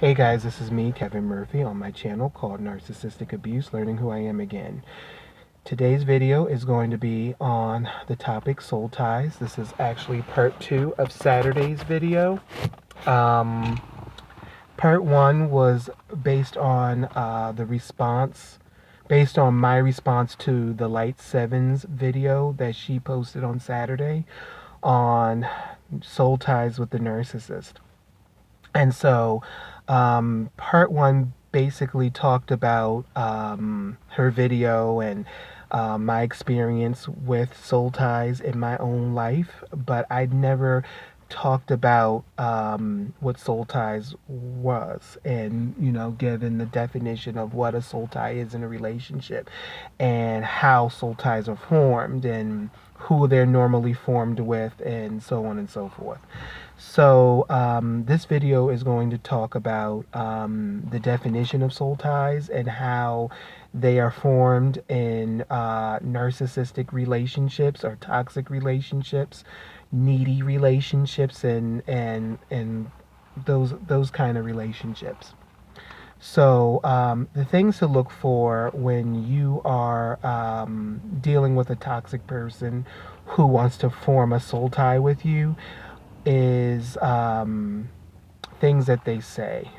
Hey guys, this is me, Kevin Murphy, on my channel called Narcissistic Abuse, Learning Who I Am Again. Today's video is going to be on the topic soul ties. This is actually part 2 of Saturday's video. Part 1 was based on based on my response to the Light Sevens video that she posted on Saturday on soul ties with the narcissist. And so, part 1 basically talked about her video and my experience with soul ties in my own life, but I'd never talked about what soul ties was, and given the definition of what a soul tie is in a relationship and how soul ties are formed and who they're normally formed with, and so on and so forth. So this video is going to talk about the definition of soul ties and how they are formed in narcissistic relationships or toxic relationships, needy relationships, and those kind of relationships. So the things to look for when you are dealing with a toxic person who wants to form a soul tie with you is things that they say,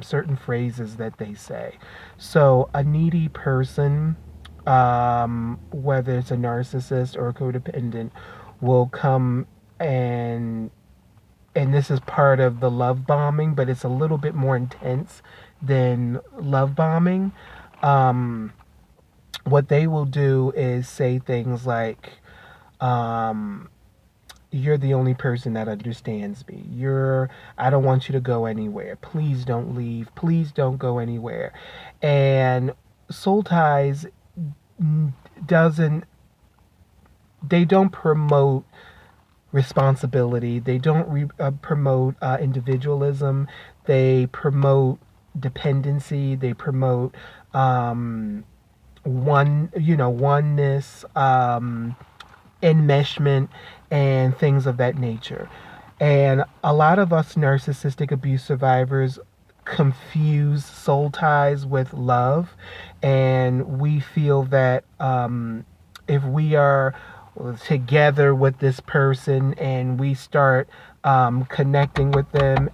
certain phrases that they say. So a needy person, whether it's a narcissist or a codependent, will come and this is part of the love bombing, but it's a little bit more intense than love bombing. What they will do is say things like, you're the only person that understands me. I don't want you to go anywhere. Please don't leave. Please don't go anywhere. And soul ties they don't promote responsibility. They don't promote individualism. They promote dependency. They promote oneness, enmeshment, and things of that nature. And a lot of us narcissistic abuse survivors confuse soul ties with love, and we feel that if we are together with this person and we start connecting with them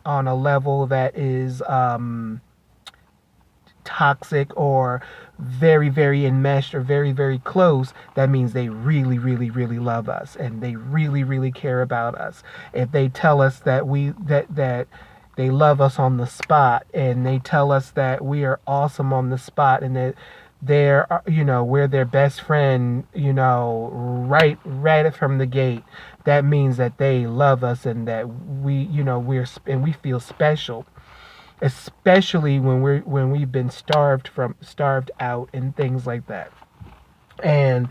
on a level that is toxic or very, very enmeshed or very, very close, that means they really, really, really love us and they really, really care about us. If they tell us that that they love us on the spot, and they tell us that we are awesome on the spot, and that we're their best friend, right from the gate, that means that they love us and that we feel special, especially when we've been starved out and things like that. And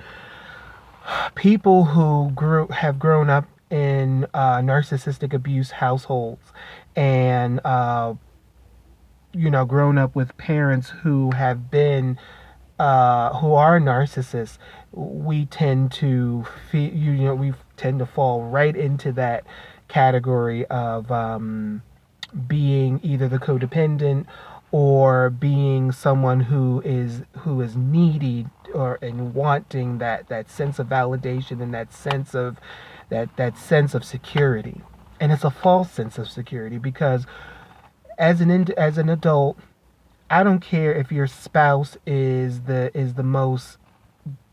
people who have grown up in narcissistic abuse households and grown up with parents who have been who are narcissists, we tend to we tend to fall right into that category of being either the codependent or being someone who is needy and wanting that sense of validation and that sense of security. And it's a false sense of security, because as an adult, I don't care if your spouse is the most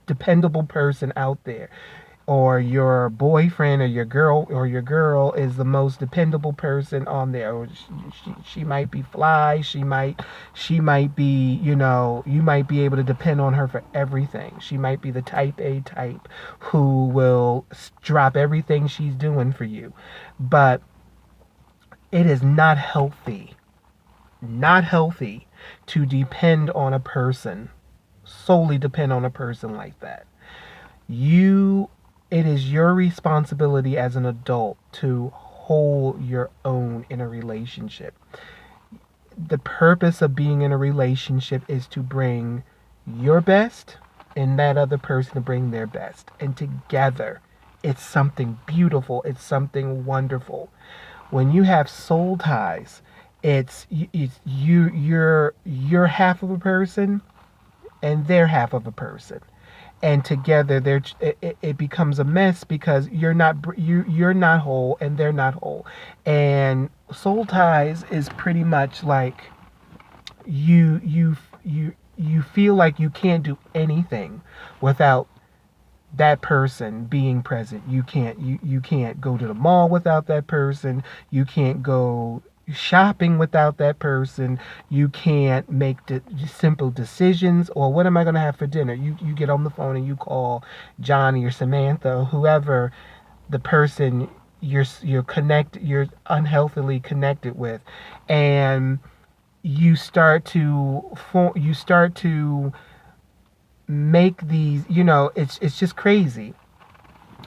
dependable person out there, or your boyfriend or your girl is the most dependable person on there, or she might be fly, she might be, you might be able to depend on her for everything. She might be the type A type who will drop everything she's doing for you. But it is not healthy to depend on a person, solely depend on a person like that. It is your responsibility as an adult to hold your own in a relationship. The purpose of being in a relationship is to bring your best and that other person to bring their best. And together, it's something beautiful. It's something wonderful. When you have soul ties It's you're half of a person and they're half of a person, and together it becomes a mess because you're not whole and they're not whole. And soul ties is pretty much like you feel like you can't do anything without that person being present. You can't go to the mall without that person. You can't go shopping without that person. You can't make simple decisions, or what am I going to have for dinner? You get on the phone and you call Johnny or Samantha or whoever the person you're unhealthily connected with, and you start to make these, it's just crazy.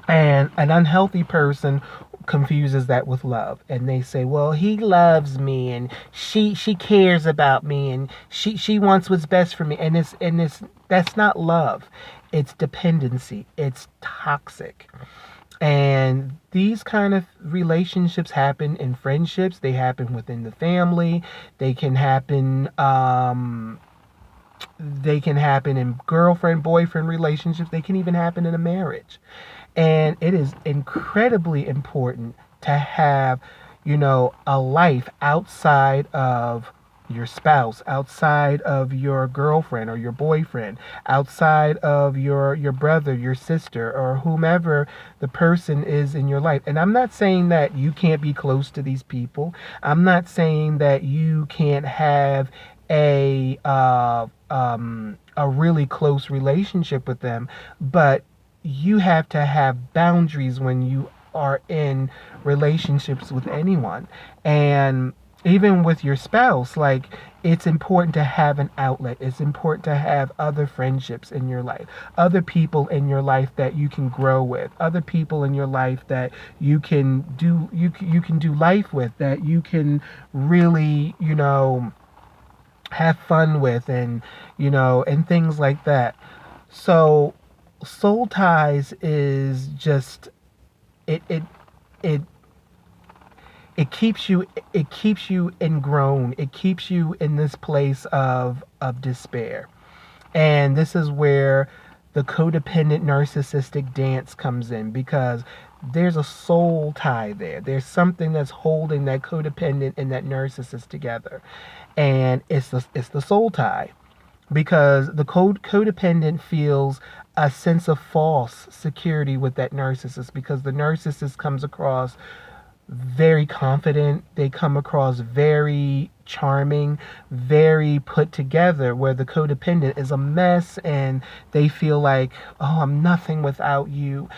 And an unhealthy person confuses that with love, and they say, well, he loves me and she cares about me and she wants what's best for me, and it's that's not love. It's dependency. It's toxic. And these kind of relationships happen in friendships, they happen within the family, they can happen in girlfriend boyfriend relationships, they can even happen in a marriage. And it is incredibly important to have, a life outside of your spouse, outside of your girlfriend or your boyfriend, outside of your brother, your sister, or whomever the person is in your life. And I'm not saying that you can't be close to these people. I'm not saying that you can't have a really close relationship with them, but you have to have boundaries when you are in relationships with anyone. And even with your spouse, like, it's important to have an outlet. It's important to have other friendships in your life, other people in your life that you can grow with, other people in your life that you can do life with, that you can really, have fun with, and and things like that. So soul ties is just, it it it it keeps you ingrown. It keeps you in this place of despair. And this is where the codependent narcissistic dance comes in, because there's a soul tie there. There's something that's holding that codependent and that narcissist together. And it's the soul tie, because the codependent feels a sense of false security with that narcissist, because the narcissist comes across very confident, they come across very charming, very put together, where the codependent is a mess and they feel like, oh, I'm nothing without you.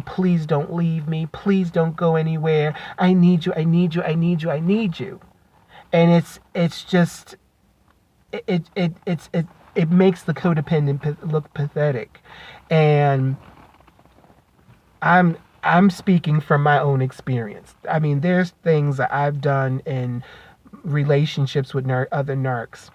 Please don't leave me. Please don't go anywhere. I need you. I need you. I need you. I need you. And it's just it makes the codependent look pathetic. And I'm I'm speaking from my own experience. I mean, there's things that I've done in relationships with other narcs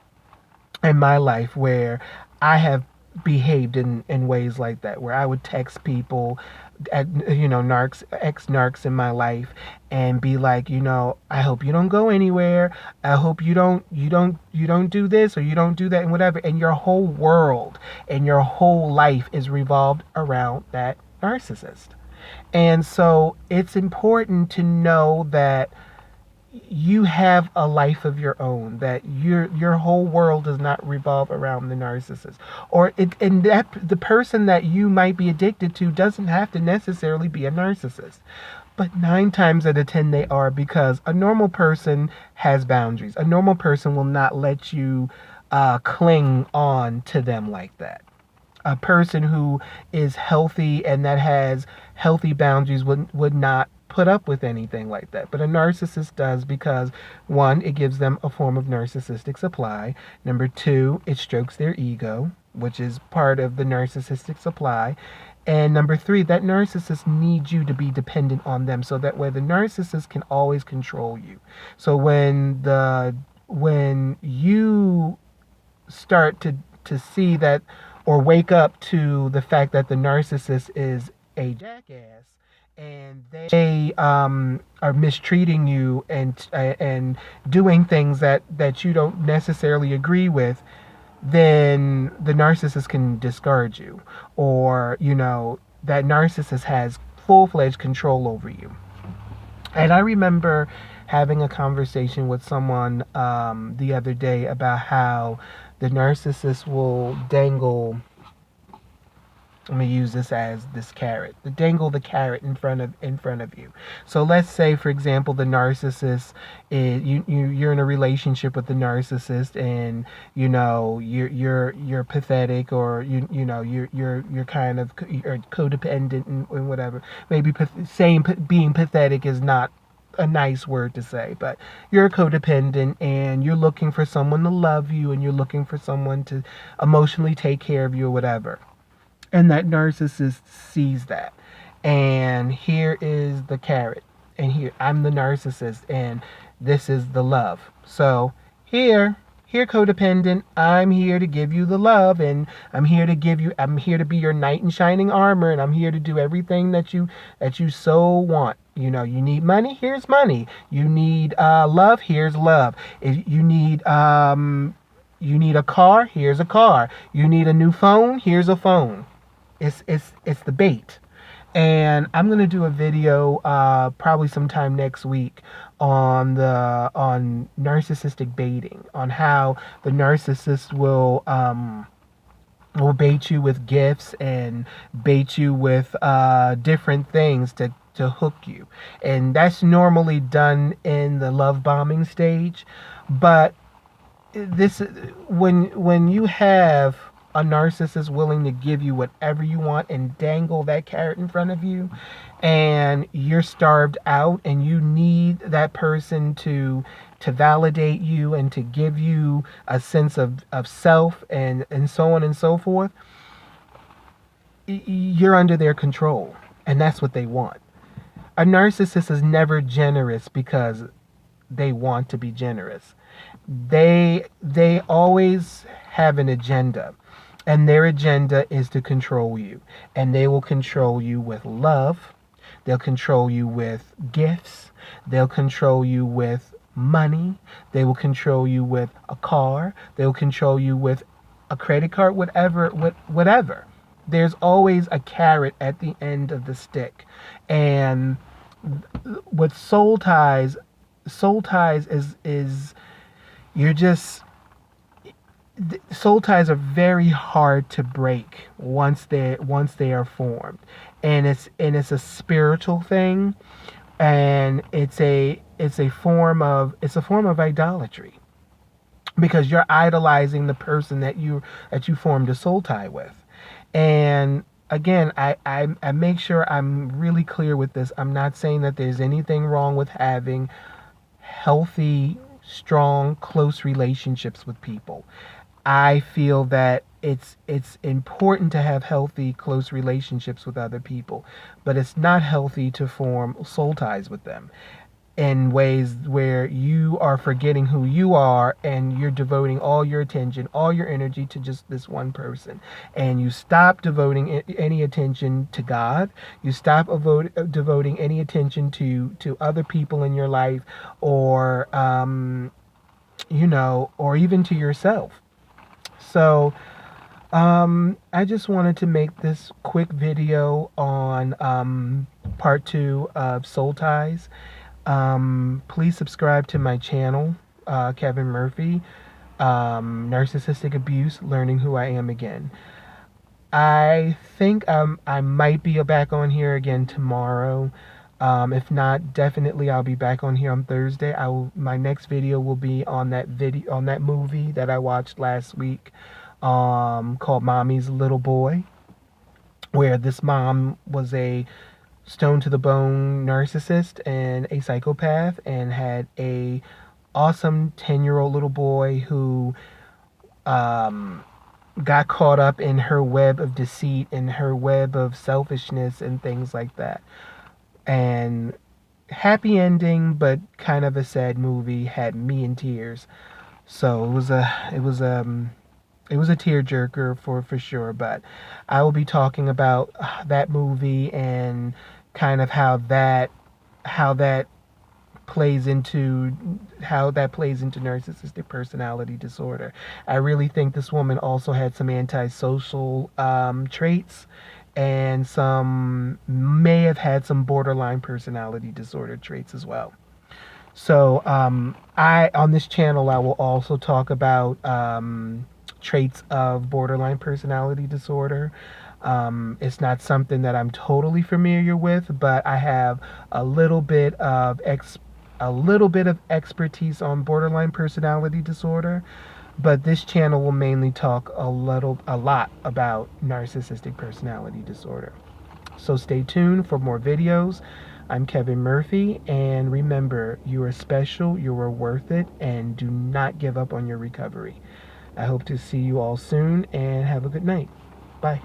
in my life where I have behaved in ways like that, where I would text people, narcs, ex narcs in my life, and be like, I hope you don't go anywhere. I hope you don't do this or you don't do that and whatever. And your whole world and your whole life is revolved around that narcissist. And so it's important to know that you have a life of your own, that your whole world does not revolve around the narcissist, or it and that the person that you might be addicted to doesn't have to necessarily be a narcissist. But 9 times out of 10 they are, because a normal person has boundaries. A normal person will not let you cling on to them like that. A person who is healthy and that has healthy boundaries would not put up with anything like that. But a narcissist does, because one, it gives them a form of narcissistic supply. Number two, it strokes their ego, which is part of the narcissistic supply. And number three, that narcissist needs you to be dependent on them, so that way the narcissist can always control you. So when you start to see that, or wake up to the fact that the narcissist is a jackass and they are mistreating you and doing things that you don't necessarily agree with, then the narcissist can discard you, or that narcissist has full-fledged control over you. And I remember having a conversation with someone the other day about how the narcissist will dangle. Let me use this as this carrot. To dangle the carrot in front of you. So let's say, for example, the narcissist is you're in a relationship with the narcissist, and you're pathetic, or you're kind of you're codependent and whatever. Maybe saying being pathetic is not a nice word to say, but you're codependent and you're looking for someone to love you, and you're looking for someone to emotionally take care of you or whatever. And that narcissist sees that. And here is the carrot. And here, I'm the narcissist, and this is the love. So here, codependent, I'm here to give you the love, and I'm here to be your knight in shining armor, and I'm here to do everything that you so want. You need money, here's money. You need love, here's love. If you need a car, here's a car. You need a new phone, here's a phone. It's the bait. And I'm gonna do a video probably sometime next week on narcissistic baiting, on how the narcissist will bait you with gifts and bait you with different things to hook you. And that's normally done in the love bombing stage. But this when you have a narcissist willing to give you whatever you want and dangle that carrot in front of you, and you're starved out and you need that person to validate you and to give you a sense of self, and so on and so forth, you're under their control, and that's what they want. A narcissist is never generous because they want to be generous. They always have an agenda, and their agenda is to control you. And they will control you with love. They'll control you with gifts. They'll control you with money. They will control you with a car. They will control you with a credit card, whatever. There's always a carrot at the end of the stick. And with soul ties is you're just soul ties are very hard to break once they are formed. And it's a spiritual thing, and it's a form of idolatry, because you're idolizing the person that you formed a soul tie with. And again, I make sure I'm really clear with this. I'm not saying that there's anything wrong with having healthy, strong, close relationships with people. I feel that it's important to have healthy, close relationships with other people, but it's not healthy to form soul ties with them in ways where you are forgetting who you are, and you're devoting all your attention, all your energy to just this one person. And you stop devoting any attention to God. You stop devoting any attention to other people in your life, or or even to yourself. So I just wanted to make this quick video on part two of Soul Ties. Please subscribe to my channel, Kevin Murphy, Narcissistic Abuse, Learning Who I Am Again. I think I might be back on here again tomorrow. If not, definitely I'll be back on here on Thursday. My next video will be on that movie that I watched last week, called Mommy's Little Boy, where this mom was a stone to the bone narcissist and a psychopath, and had a awesome 10-year-old little boy who got caught up in her web of deceit and her web of selfishness and things like that. And happy ending, but kind of a sad movie, had me in tears. So it was a tearjerker for sure. But I will be talking about that movie and kind of how that plays into narcissistic personality disorder. I really think this woman also had some antisocial traits, and some may have had some borderline personality disorder traits as well. So I on this channel I will also talk about traits of borderline personality disorder. It's not something that I'm totally familiar with, but I have a little bit of expertise on borderline personality disorder. But this channel will mainly talk a lot about narcissistic personality disorder. So stay tuned for more videos. I'm Kevin Murphy, and remember, you are special, you are worth it, and do not give up on your recovery. I hope to see you all soon, and have a good night. Bye.